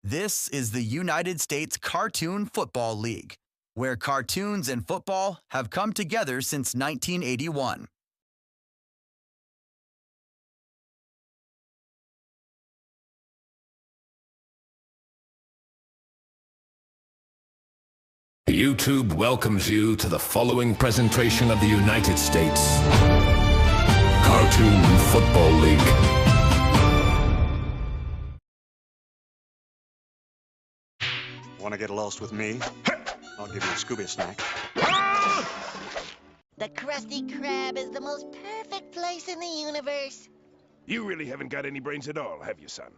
This is the United States Cartoon Football League, where cartoons and football have come together since 1981. YouTube welcomes you to the following presentation of the United States Cartoon Football League. Want to get lost with me? I'll give you a Scooby snack. The Krusty Krab is the most perfect place in the universe. You really haven't got any brains at all, have you, son?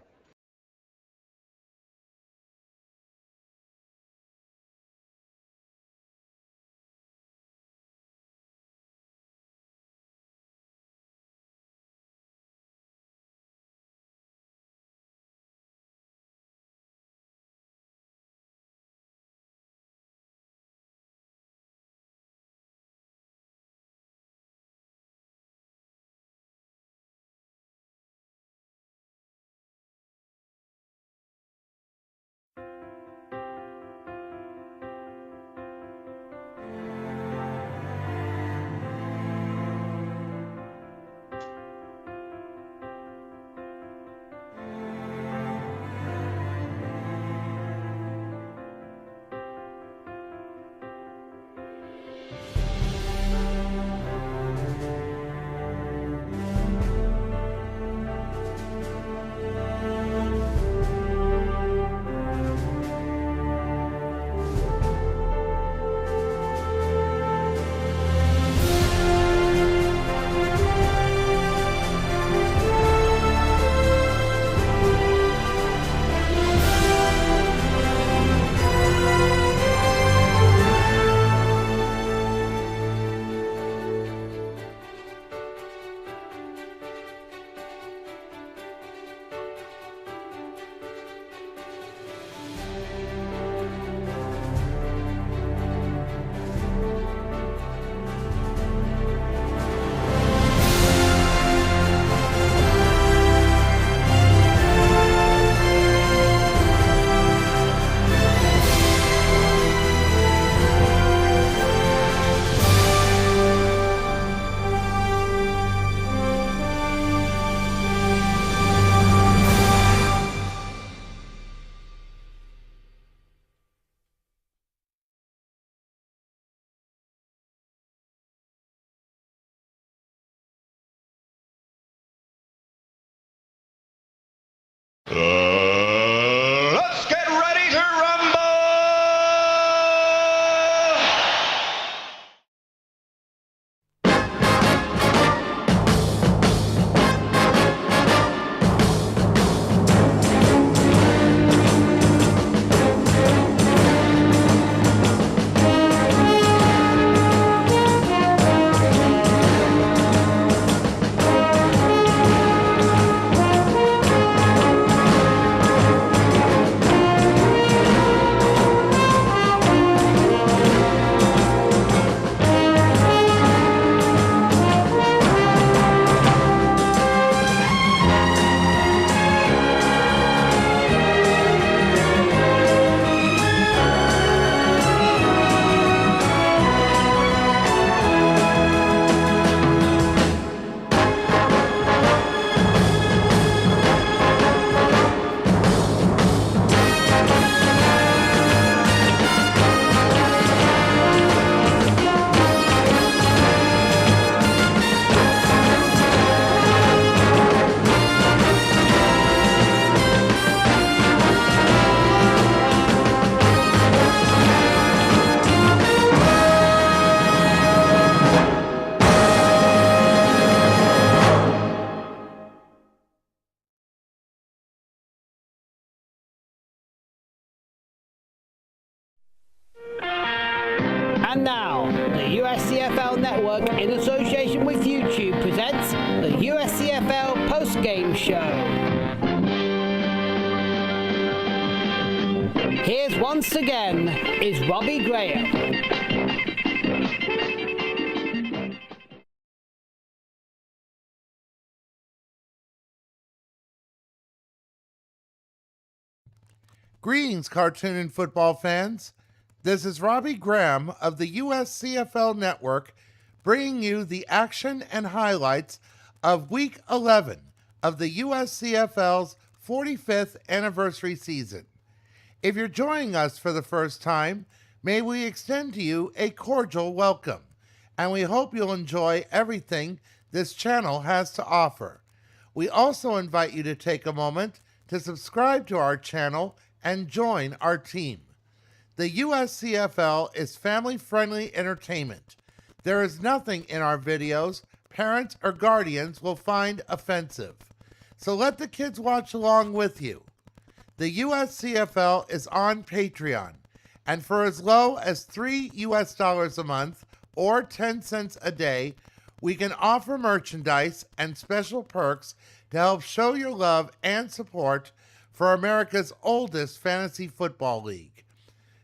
Let's get ready to rumble! And now, the USCFL Network, in association with YouTube, presents the USCFL Postgame Show. Here's once again is Robbie Graham. Greetings, cartoon and football fans. This is Robbie Graham of the USCFL Network bringing you the action and highlights of Week 11 of the USCFL's 45th anniversary season. If you're joining us for the first time, may we extend to you a cordial welcome, and we hope you'll enjoy everything this channel has to offer. We also invite you to take a moment to subscribe to our channel and join our team. The USCFL is family-friendly entertainment. There is nothing in our videos parents or guardians will find offensive. So let the kids watch along with you. The USCFL is on Patreon, and for as low as $3 a month or 10 cents a day, we can offer merchandise and special perks to help show your love and support for America's oldest fantasy football league.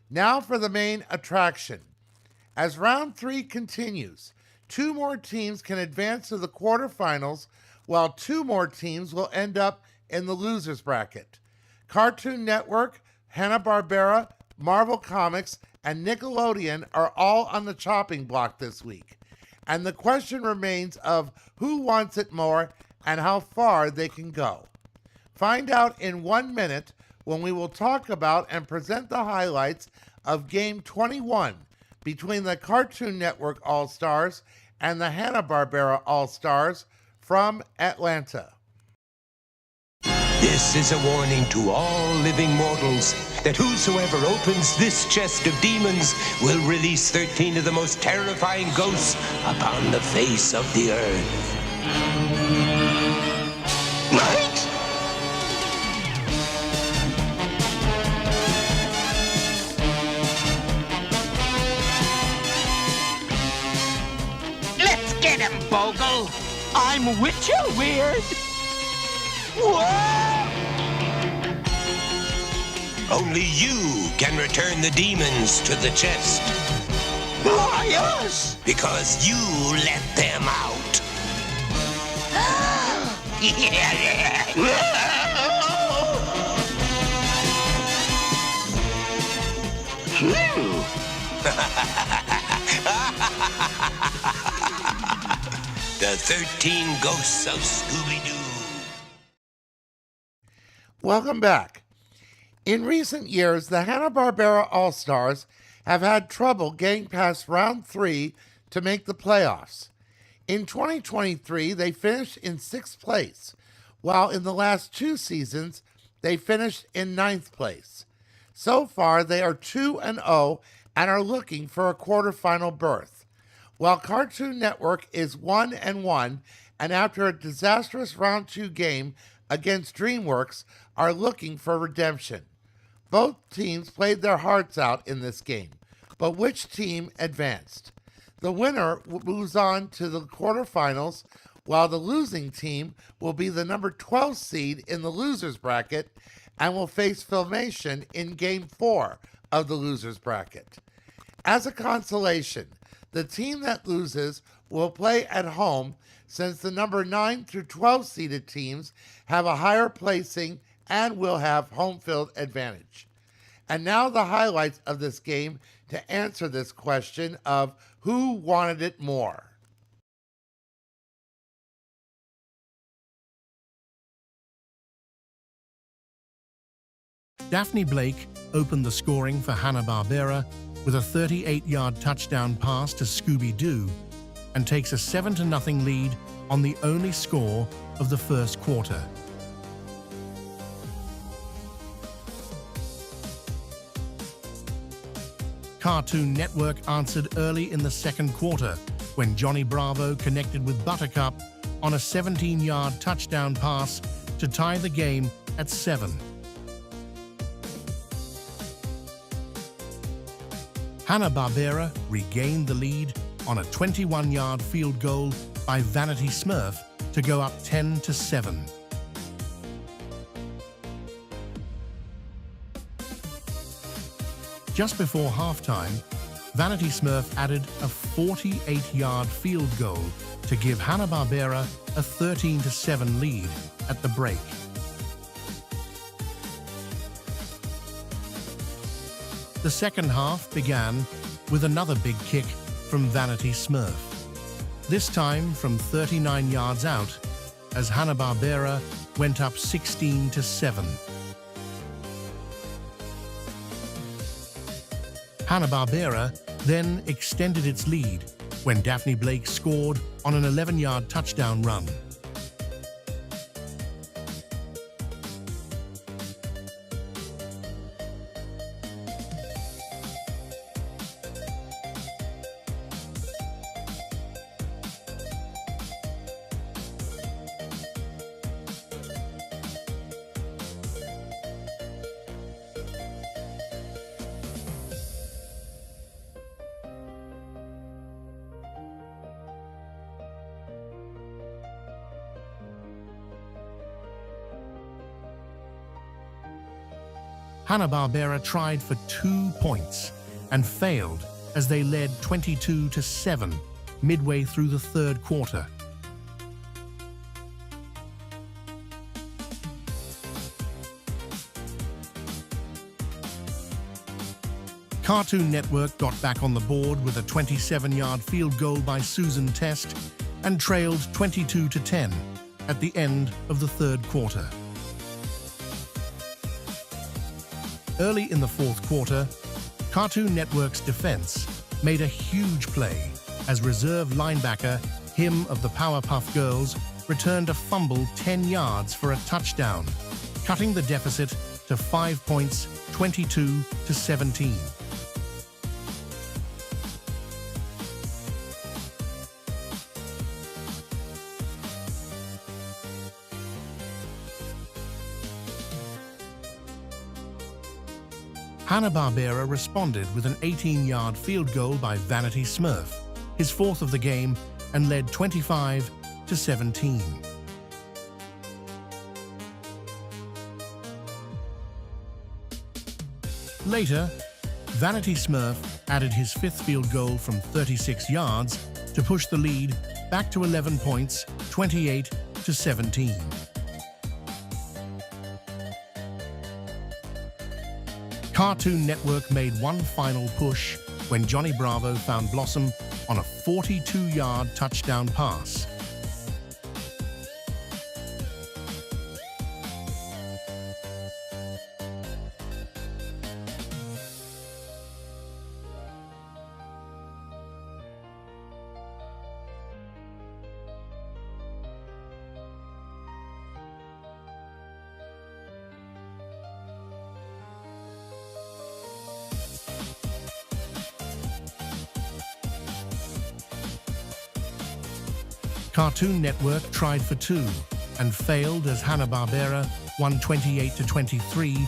Now for the main attraction. As round 3 continues, 2 more teams can advance to the quarterfinals, while 2 more teams will end up in the losers bracket. Cartoon Network, Hanna-Barbera, Marvel Comics, and Nickelodeon are all on the chopping block this week. And the question remains of who wants it more and how far they can go. Find out in 1 minute when we will talk about and present the highlights of Game 21 between the Cartoon Network All-Stars and the Hanna-Barbera All-Stars from Atlanta. This is a warning to all living mortals that whosoever opens this chest of demons will release 13 of the most terrifying ghosts upon the face of the earth. Right? Let's get him, Bogle! I'm with you, Weird! Whoa! Only you can return the demons to the chest. Why us? Because you let them out. The 13 Ghosts of Scooby-Doo. Welcome back. In recent years, the Hanna-Barbera All-Stars have had trouble getting past round 3 to make the playoffs. In 2023, they finished in 6th place, while in the last 2 seasons, they finished in 9th place. So far, they are 2-0 and are looking for a quarterfinal berth, while Cartoon Network is 1-1 and after a disastrous round 2 game against DreamWorks are looking for redemption. Both teams played their hearts out in this game, but which team advanced? The winner moves on to the quarterfinals, while the losing team will be the number 12 seed in the losers bracket and will face Filmation in Game 4 of the losers bracket. As a consolation, the team that loses will play at home since the number 9 through 12 seeded teams have a higher placing and will have home field advantage. And now the highlights of this game to answer this question of who wanted it more. Daphne Blake opened the scoring for Hanna-Barbera with a 38-yard touchdown pass to Scooby-Doo and takes a 7-0 lead on the only score of the first quarter. Cartoon Network answered early in the second quarter when Johnny Bravo connected with Buttercup on a 17-yard touchdown pass to tie the game at 7. Hanna-Barbera regained the lead on a 21-yard field goal by Vanity Smurf to go up 10-7. Just before halftime, Vanity Smurf added a 48-yard field goal to give Hanna-Barbera a 13-7 lead at the break. The second half began with another big kick from Vanity Smurf, this time from 39 yards out, as Hanna-Barbera went up 16-7. Hanna-Barbera then extended its lead when Daphne Blake scored on an 11-yard touchdown run. Hanna-Barbera tried for 2 points and failed as they led 22-7 midway through the third quarter. Cartoon Network got back on the board with a 27-yard field goal by Susan Test and trailed 22-10 at the end of the third quarter. Early in the fourth quarter, Cartoon Network's defense made a huge play as reserve linebacker Him of the Powerpuff Girls returned a fumble 10 yards for a touchdown, cutting the deficit to 5 points, 22-17. Hanna-Barbera responded with an 18-yard field goal by Vanity Smurf, his fourth of the game, and led 25-17. Later, Vanity Smurf added his fifth field goal from 36 yards to push the lead back to 11 points, 28-17. Cartoon Network made one final push when Johnny Bravo found Blossom on a 42-yard touchdown pass. Cartoon Network tried for two and failed as Hanna-Barbera won 28-23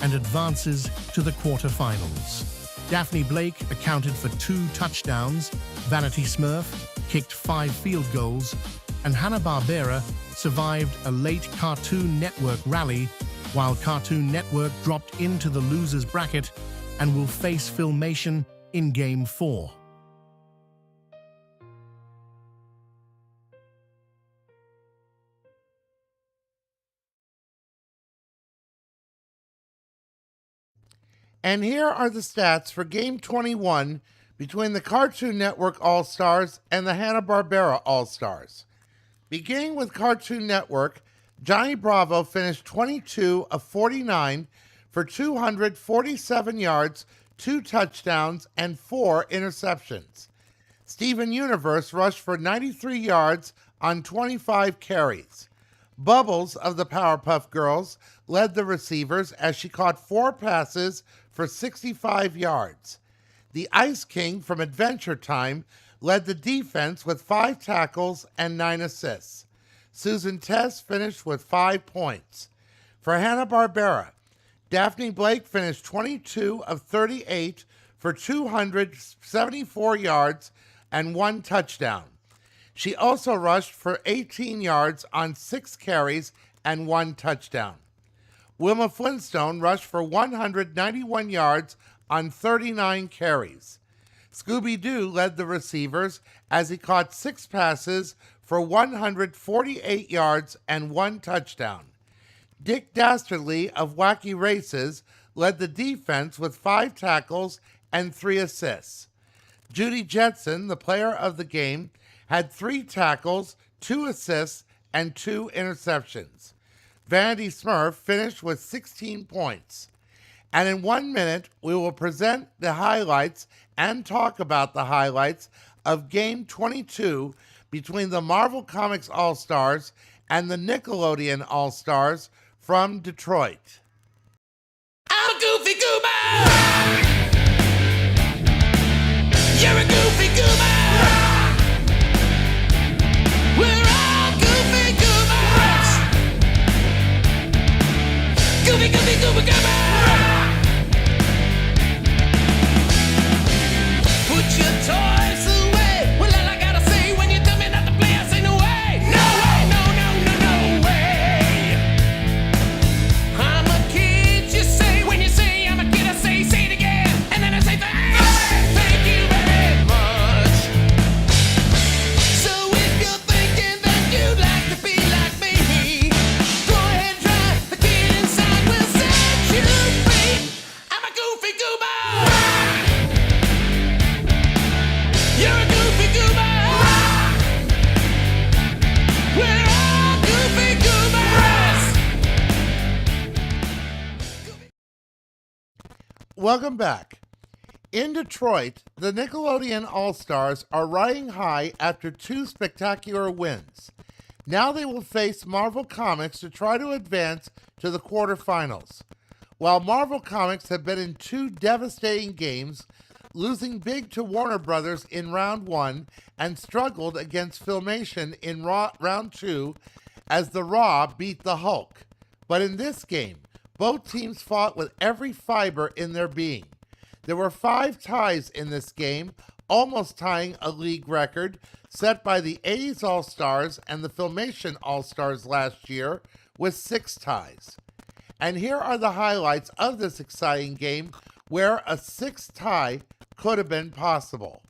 and advances to the quarterfinals. Daphne Blake accounted for 2 touchdowns, Vanity Smurf kicked 5 field goals, and Hanna-Barbera survived a late Cartoon Network rally while Cartoon Network dropped into the losers bracket and will face Filmation in Game 4. And here are the stats for Game 21 between the Cartoon Network All-Stars and the Hanna-Barbera All-Stars. Beginning with Cartoon Network, Johnny Bravo finished 22 of 49 for 247 yards, 2 touchdowns, and 4 interceptions. Steven Universe rushed for 93 yards on 25 carries. Bubbles of the Powerpuff Girls led the receivers as she caught 4 passes for 65 yards. The Ice King from Adventure Time led the defense with 5 tackles and 9 assists. Susan Test finished with 5 points. For Hanna-Barbera, Daphne Blake finished 22 of 38 for 274 yards and 1 touchdown. She also rushed for 18 yards on 6 carries and 1 touchdown. Wilma Flintstone rushed for 191 yards on 39 carries. Scooby-Doo led the receivers as he caught 6 passes for 148 yards and 1 touchdown. Dick Dastardly of Wacky Races led the defense with 5 tackles and 3 assists. Judy Jetson, the player of the game, had 3 tackles, 2 assists, and 2 interceptions. Vanity Smurf finished with 16 points. And in 1 minute, we will present the highlights and talk about the highlights of Game 22 between the Marvel Comics All-Stars and the Nickelodeon All-Stars from Detroit. I'm a goofy goober! You're a goofy goober! We're all goofy goobers! Goofy, goofy, goober, goober! Put your toys away. Well, all I gotta say when you tell me not to play, I say no way. No way, no, no, no, no way. I'm a kid, you say. When you say I'm a kid, I say it again. And then I say thank you very much. So if you're thinking that you'd like to be like me, go ahead, try. The kid inside will set you free. I'm a goofy goober. You're a goofy goober. We're all goofy goobers. Welcome back. In Detroit, the Nickelodeon All-Stars are riding high after 2 spectacular wins. Now they will face Marvel Comics to try to advance to the quarterfinals. While Marvel Comics have been in 2 devastating games, losing big to Warner Brothers in round 1 and struggled against Filmation in round 2 as the Raw beat the Hulk. But in this game, both teams fought with every fiber in their being. There were 5 ties in this game, almost tying a league record set by the 80s All-Stars and the Filmation All-Stars last year with 6 ties. And here are the highlights of this exciting game where a 6th tie could have been possible.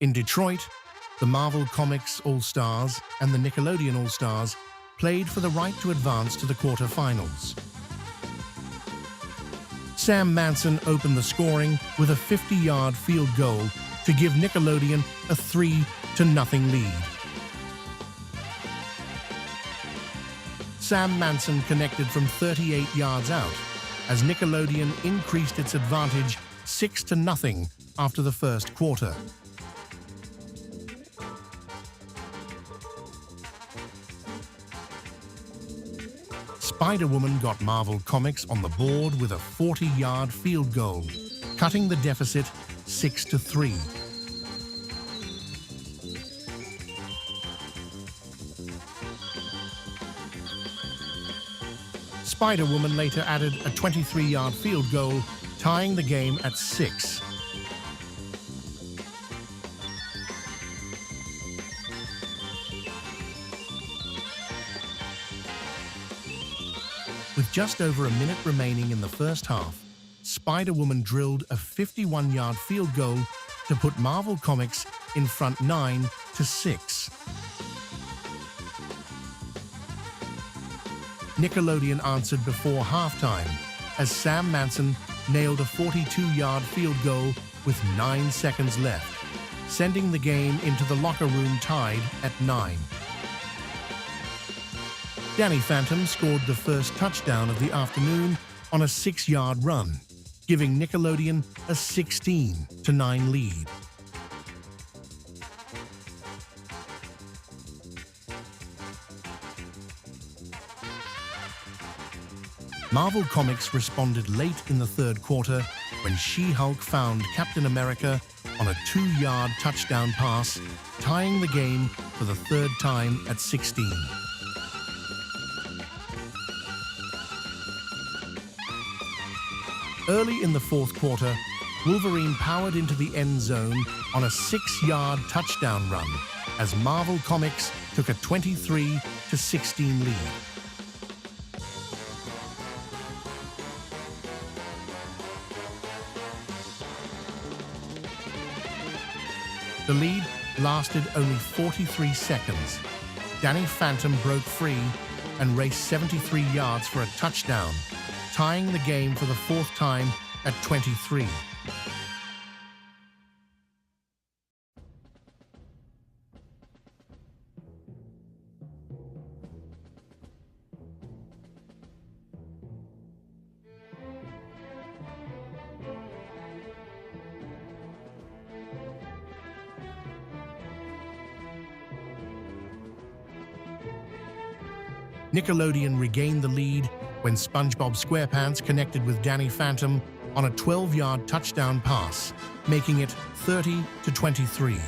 In Detroit, the Marvel Comics All-Stars and the Nickelodeon All-Stars played for the right to advance to the quarterfinals. Sam Manson opened the scoring with a 50-yard field goal to give Nickelodeon a 3-0 lead. Sam Manson connected from 38 yards out as Nickelodeon increased its advantage 6-0 after the first quarter. Spider-Woman got Marvel Comics on the board with a 40-yard field goal, cutting the deficit 6-3. Spider-Woman later added a 23-yard field goal, tying the game at 6. With just over a minute remaining in the first half, Spider-Woman drilled a 51-yard field goal to put Marvel Comics in front 9-6. Nickelodeon answered before halftime as Sam Manson nailed a 42-yard field goal with 9 seconds left, sending the game into the locker room tied at 9. Danny Phantom scored the first touchdown of the afternoon on a 6-yard run, giving Nickelodeon a 16-9 lead. Marvel Comics responded late in the third quarter when She-Hulk found Captain America on a 2-yard touchdown pass, tying the game for the third time at 16. Early in the fourth quarter, Wolverine powered into the end zone on a 6-yard touchdown run as Marvel Comics took a 23-16 lead. The lead lasted only 43 seconds. Danny Phantom broke free and raced 73 yards for a touchdown, tying the game for the fourth time at 23. Nickelodeon regained the lead when SpongeBob SquarePants connected with Danny Phantom on a 12-yard touchdown pass, making it 30-23.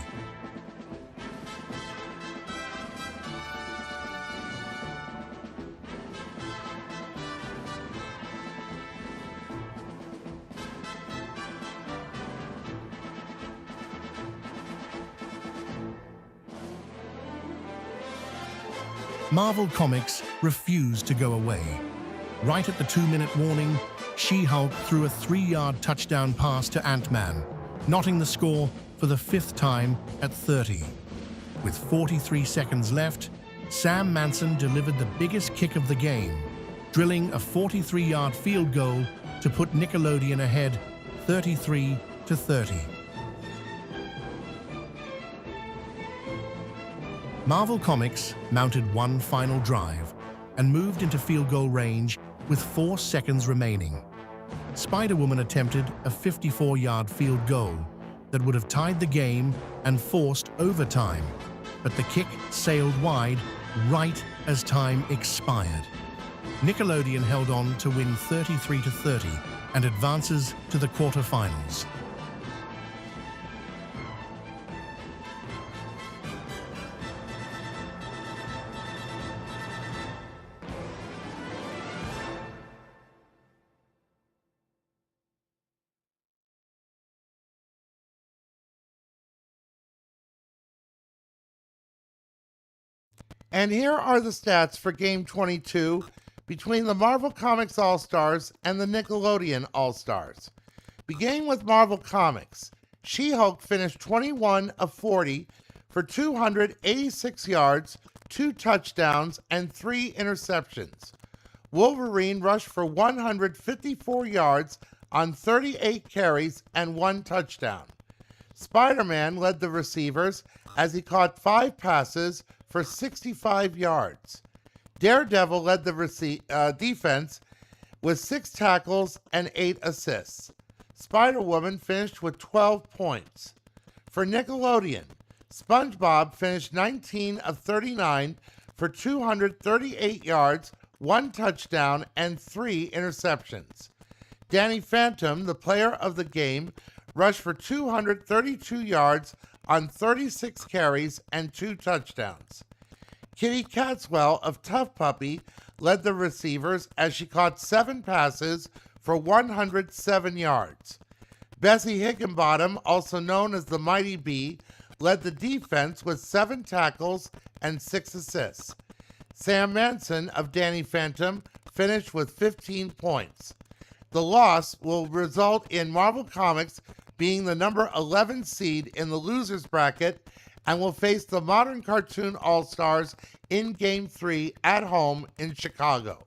Marvel Comics refused to go away. Right at the 2-minute warning, She-Hulk threw a 3-yard touchdown pass to Ant-Man, knotting the score for the 5th time at 30. With 43 seconds left, Sam Manson delivered the biggest kick of the game, drilling a 43-yard field goal to put Nickelodeon ahead 33-30. Marvel Comics mounted one final drive and moved into field goal range with 4 seconds remaining. Spider-Woman attempted a 54-yard field goal that would have tied the game and forced overtime, but the kick sailed wide right as time expired. Nickelodeon held on to win 33-30 and advances to the quarterfinals. And here are the stats for Game 22 between the Marvel Comics All-Stars and the Nickelodeon All-Stars. Beginning with Marvel Comics, She-Hulk finished 21 of 40 for 286 yards, 2 touchdowns, and 3 interceptions. Wolverine rushed for 154 yards on 38 carries and 1 touchdown. Spider-Man led the receivers as he caught 5 passes for 65 yards. Daredevil led the defense with 6 tackles and 8 assists. Spider-Woman finished with 12 points. For Nickelodeon, SpongeBob finished 19 of 39 for 238 yards, 1 touchdown, and 3 interceptions. Danny Phantom, the player of the game, rushed for 232 yards on 36 carries and 2 touchdowns. Kitty Catswell of Tough Puppy led the receivers as she caught 7 passes for 107 yards. Bessie Higginbottom, also known as the Mighty Bee, led the defense with 7 tackles and 6 assists. Sam Manson of Danny Phantom finished with 15 points. The loss will result in Marvel Comics being the number 11 seed in the losers bracket and will face the Modern Cartoon All-Stars in Game 3 at home in Chicago.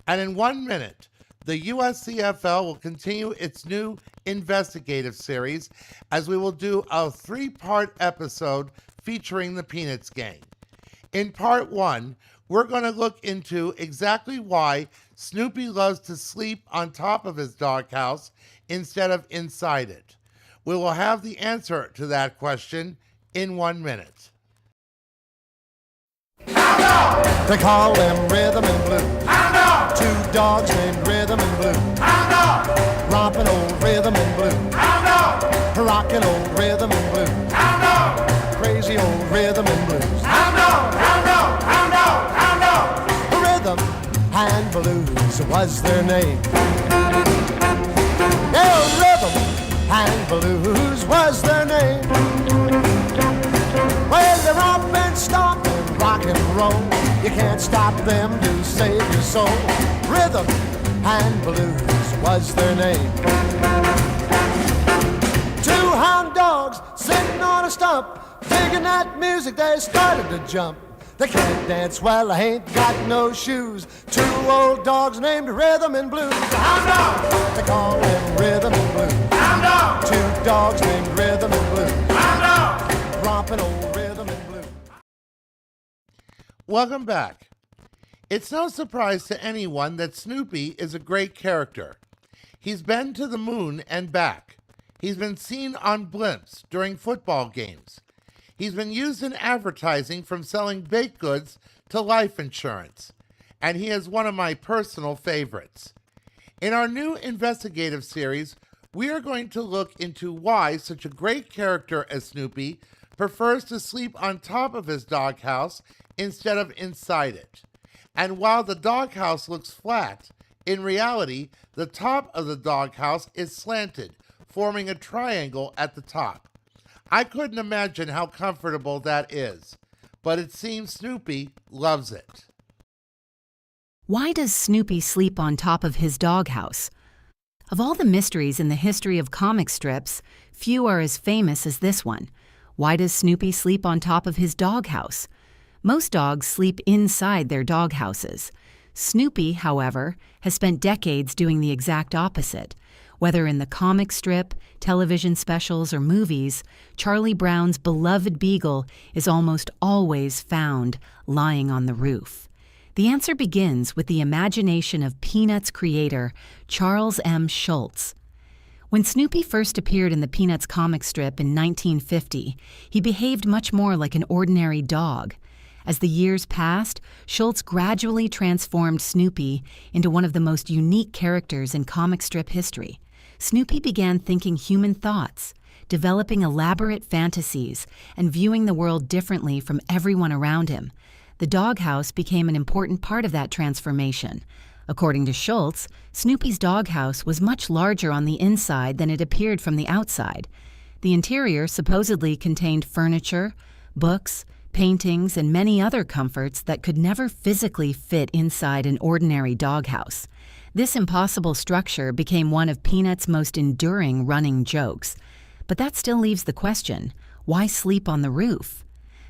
And in 1 minute, the USCFL will continue its new investigative series as we will do a 3-part episode featuring the Peanuts Gang. In part 1, we're going to look into exactly why Snoopy loves to sleep on top of his doghouse instead of inside it. We will have the answer to that question in 1 minute. They call them Rhythm and Blue. 2 dogs named Rhythm and Blue. Romping old Rhythm and Blue. Rocking old Rhythm and Blue. Crazy old Rhythm and Blues. Rhythm and Blues was their name. Yeah, Rhythm and Blues was their name. Well, they romp and stomp and rock and roll. You can't stop them to save your soul. Rhythm and Blues was their name. 2 hound dogs sitting on a stump, digging that music, they started to jump. They can't dance, well, I ain't got no shoes. Two old dogs named Rhythm and Blues. Hound dog! They call them Rhythm and Blues. Hound dog! Two dogs named Rhythm and Blues. Hound dog! Romping old Rhythm and Blues. Welcome back. It's no surprise to anyone that Snoopy is a great character. He's been to the moon and back. He's been seen on blimps during football games. He's been used in advertising from selling baked goods to life insurance. And he is one of my personal favorites. In our new investigative series, we are going to look into why such a great character as Snoopy prefers to sleep on top of his doghouse instead of inside it. And while the doghouse looks flat, in reality, the top of the doghouse is slanted, forming a triangle at the top. I couldn't imagine how comfortable that is, but it seems Snoopy loves it. Why does Snoopy sleep on top of his doghouse? Of all the mysteries in the history of comic strips, few are as famous as this one. Why does Snoopy sleep on top of his doghouse? Most dogs sleep inside their doghouses. Snoopy, however, has spent decades doing the exact opposite. Whether in the comic strip, television specials, or movies, Charlie Brown's beloved beagle is almost always found lying on the roof. The answer begins with the imagination of Peanuts creator Charles M. Schulz. When Snoopy first appeared in the Peanuts comic strip in 1950, he behaved much more like an ordinary dog. As the years passed, Schulz gradually transformed Snoopy into one of the most unique characters in comic strip history. Snoopy began thinking human thoughts, developing elaborate fantasies, and viewing the world differently from everyone around him. The doghouse became an important part of that transformation. According to Schulz, Snoopy's doghouse was much larger on the inside than it appeared from the outside. The interior supposedly contained furniture, books, paintings, and many other comforts that could never physically fit inside an ordinary doghouse. This impossible structure became one of Peanuts' most enduring running jokes. But that still leaves the question, why sleep on the roof?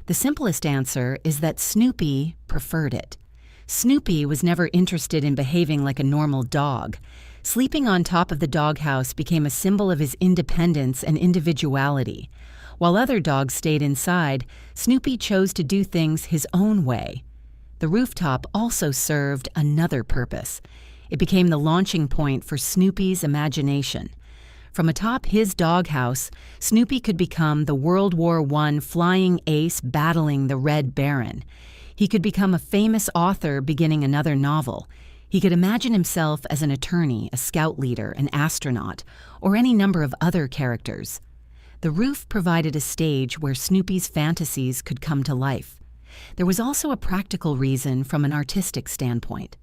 The simplest answer is that Snoopy preferred it. Snoopy was never interested in behaving like a normal dog. Sleeping on top of the doghouse became a symbol of his independence and individuality. While other dogs stayed inside, Snoopy chose to do things his own way. The rooftop also served another purpose. It became the launching point for Snoopy's imagination. From atop his doghouse, Snoopy could become the World War I flying ace battling the Red Baron. He could become a famous author beginning another novel. He could imagine himself as an attorney, a scout leader, an astronaut, or any number of other characters. The roof provided a stage where Snoopy's fantasies could come to life. There was also a practical reason from an artistic standpoint.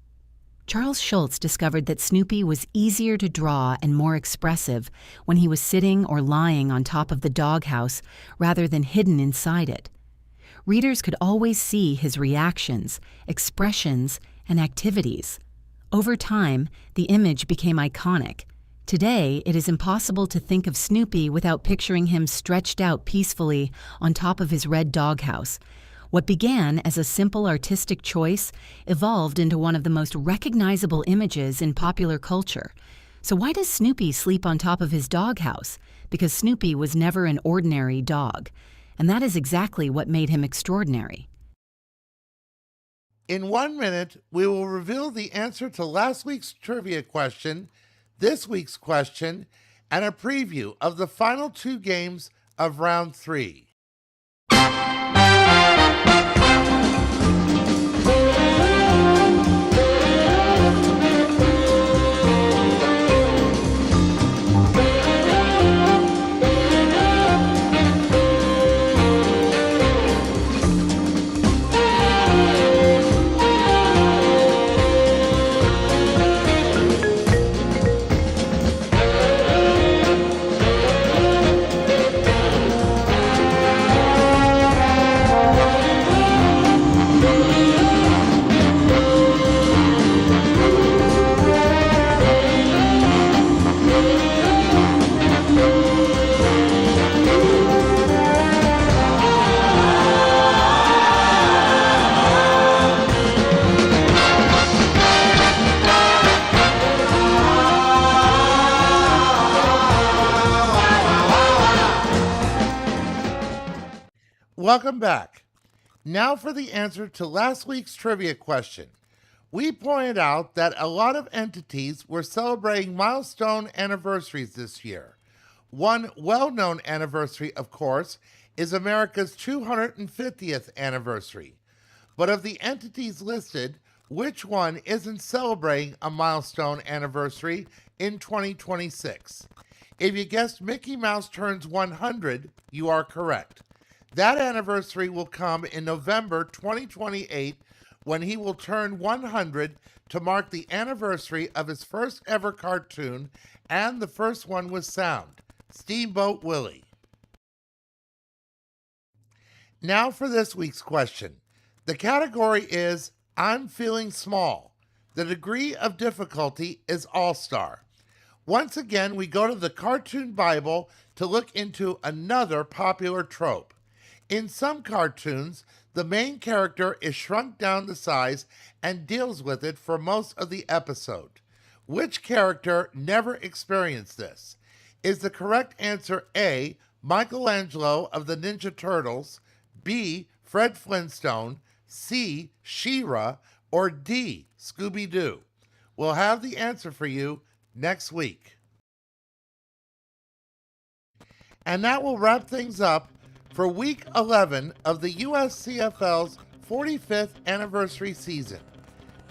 Charles Schulz discovered that Snoopy was easier to draw and more expressive when he was sitting or lying on top of the doghouse rather than hidden inside it. Readers could always see his reactions, expressions, and activities. Over time, the image became iconic. Today, it is impossible to think of Snoopy without picturing him stretched out peacefully on top of his red doghouse. What began as a simple artistic choice evolved into one of the most recognizable images in popular culture. So why does Snoopy sleep on top of his doghouse? Because Snoopy was never an ordinary dog. And that is exactly what made him extraordinary. In 1 minute, we will reveal the answer to last week's trivia question, this week's question, and a preview of the final 2 games of round 3. Welcome back. Now for the answer to last week's trivia question. We pointed out that a lot of entities were celebrating milestone anniversaries this year. One well-known anniversary, of course, is America's 250th anniversary. But of the entities listed, which one isn't celebrating a milestone anniversary in 2026? If you guessed Mickey Mouse turns 100, you are correct. That anniversary will come in November 2028 when he will turn 100 to mark the anniversary of his first ever cartoon and the first one with sound, Steamboat Willie. Now for this week's question. The category is I'm Feeling Small. The degree of difficulty is All-Star. Once again, we go to the Cartoon Bible to look into another popular trope. In some cartoons, the main character is shrunk down to size and deals with it for most of the episode. Which character never experienced this? Is the correct answer A, Michelangelo of the Ninja Turtles, B, Fred Flintstone, C, She-Ra, or D, Scooby-Doo? We'll have the answer for you next week. And that will wrap things up for Week 11 of the USCFL's 45th anniversary season.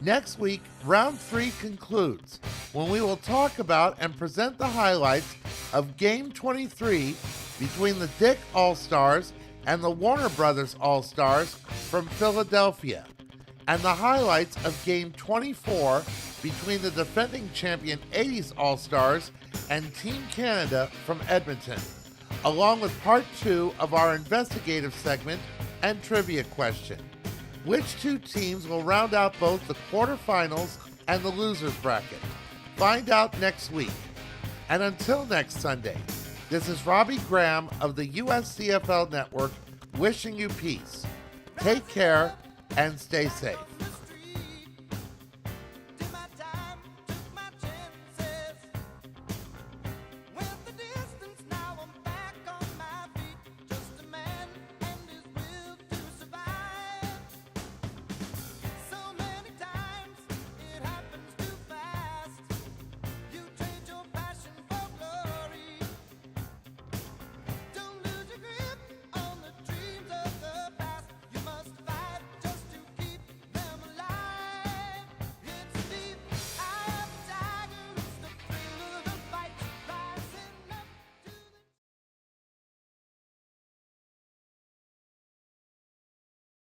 Next week, Round 3 concludes, when we will talk about and present the highlights of Game 23 between the Dick All-Stars and the Warner Brothers All-Stars from Philadelphia, and the highlights of Game 24 between the defending champion 80s All-Stars and Team Canada from Edmonton, along with Part 2 of our investigative segment and trivia question. Which two teams will round out both the quarterfinals and the losers bracket? Find out next week. And until next Sunday, this is Robbie Graham of the USCFL Network wishing you peace. Take care and stay safe.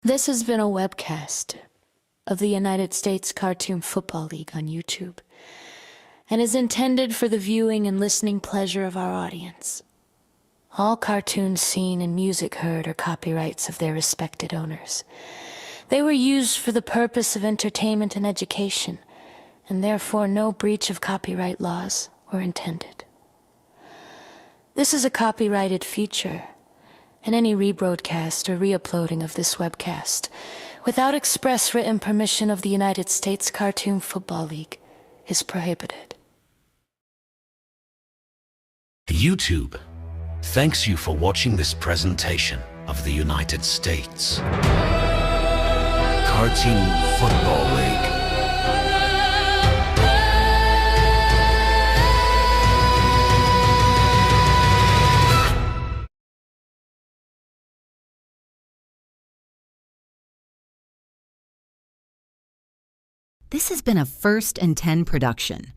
This has been a webcast of the United States Cartoon Football League on YouTube and is intended for the viewing and listening pleasure of our audience. All cartoons seen and music heard are copyrights of their respected owners. They were used for the purpose of entertainment and education, and therefore no breach of copyright laws were intended. This is a copyrighted feature, and any rebroadcast or re-uploading of this webcast without express written permission of the United States Cartoon Football League is prohibited. YouTube thanks you for watching this presentation of the United States Cartoon Football League. This has been a First and 10 production.